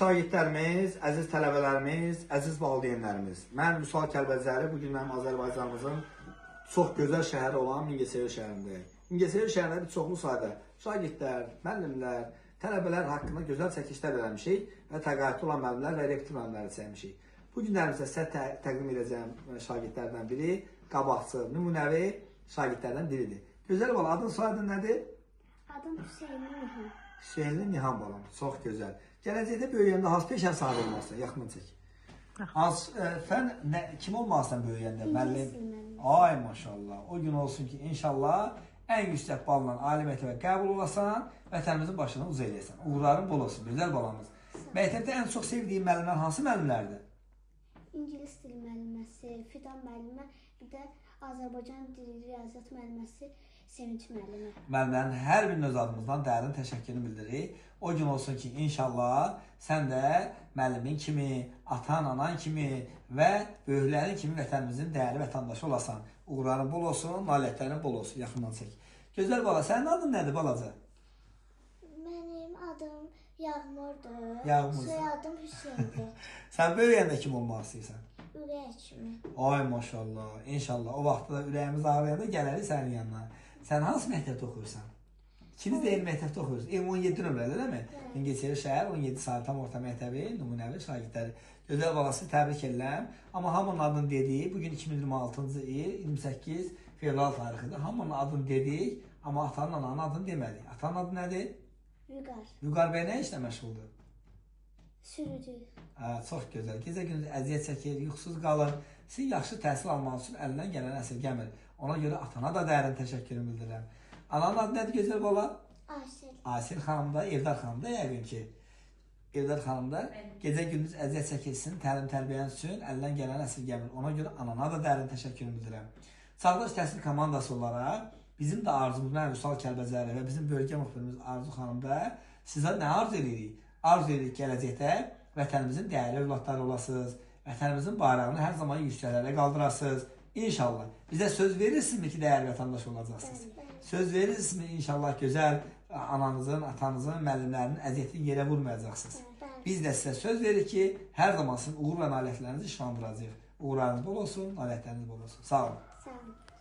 şagirdlərimiz, əziz tələbələrimiz, əziz valideynlərimiz. Mən Vüsal Kəlbəcəri, bugün mənim Azərbaycanımızın çox gözəl şəhəri olan Mingəçevir şəhərindəyim. Mingəçevir şəhərində bir çoxlu sayda şagirdlər, müəllimlər, tələbələr haqqında gözəl çəkilişlər eləmişik və təqaüdlü olan müəllimlər və rektor müəllimləri çəkmişik. Bu günlərimizdə sizə təqdim edəcəyim şagirdlərdən biri qabaqcıl, nümunəvi şagirdlərdən biridir. Gözəl bala, adın soyadın nədir? Adım Hüseyin Nihan. Hüseyin Nihan balam, çox gözəl. Gələcəkdə böyüyəndə hansı peşə sahibi olmalısan? Yaxın çək. Sən kim olmalısan böyüyəndə? Müəllim. Ay maşallah. O gün olsun ki, inşallah ən yüksək balla ali məktəbə qəbul olasan, vətənimizin başına uca eləyəsən. Uğurların bol olsun, gözəl balamız. Məktəbdə ən çox sevdiyin müəllimlər hansı müəllimlərdir? İngilis dili müəlliməsi, Fidan müəllimə, bir də Azərbaycan dili riyaziyyat müəlliməsi Sevinç müəllimi. Müəllimlərin hər birinin öz adımızdan dərin təşəkkürünü bildiririk. O gün olsun ki, inşallah sən də müəllimin kimi, atan, anan kimi və böyüklərin kimi vətənimizin dəyərli vətəndaşı olasan. Uğurların bol olsun, nailiyyətlərin bol olsun. Yaxından çək. Gözəl bala, sənin adın nədir balaca? Mənim adım Yağmurdur. Yağmur. Soyadım Hüseyndir. Sən böyüyəndə kim olmaq istəyirsən? Ürək kimi. Ay maşallah. İnşallah o vaxtda ürəyimiz ağrıyanda gələrik sənin yanına. Sən hansı məktəbdə oxuyursan? İkiniz də eyni məktəbdə oxuyursunuz. 17 nömrədə, deyilmi? Mingəçevir şəhər 17 saylı tam orta məktəbi nümunəvi şagirdləri. Gözəl balası təbrik edirəm. Amma hamının adını dedik. Bugün 2026-cı il 28 fevral tarixidir. Hamının adını dedik, amma atanın, ananın adını demədik. Atanın adı nədir? Vüqar. Vüqar bəy nə işlə məşğuldur? Sürücü. Çox gözəl. Gecə-gündüz əziyyət çəkir, yuxusuz qalır. Siz yaxşı təhsil almaq üçün əlindən gələn əsirgəmir. Ona görə atana da dərin təşəkkürümü bildirirəm. Ananın adı nədir gözəl bala? Asil. Asil xanım da, Evdar xanım da yəqin ki. Evdar xanım da gecə-gündüz əziyyət çəkilsin, təlim-tərbiyən üçün əlindən gələn əsirgəmir. Ona görə anana da dərin təşəkkürümü bildirirəm. Çağdaş təhsil komandası olaraq bizim də arzumuz, mən Vüsal Kəlbəcəri və bizim bölgə müxbirimiz Arzu xanım da sizə nə arzu edirik? Arzu edirik gələcəkdə vətənimizin dəyərli övladları olasınız, vətənimizin bayrağını hər zaman yüksəklərə qaldırasınız. İnşallah. Bizə söz verirsinizmi ki, dəyərli vətəndaş olacaqsınız? Söz verirsinizmi inşallah gözəl ananızın, atanızın, müəllimlərinin əziyyətini yerə vurmayacaqsınız? Biz də sizə söz veririk ki, hər zaman sizin uğur və nailiyyətlərinizi işlandıracağıq. Uğurlarınız bol olsun, nailiyyətləriniz bol olsun. Sağ olun. Sağ olun.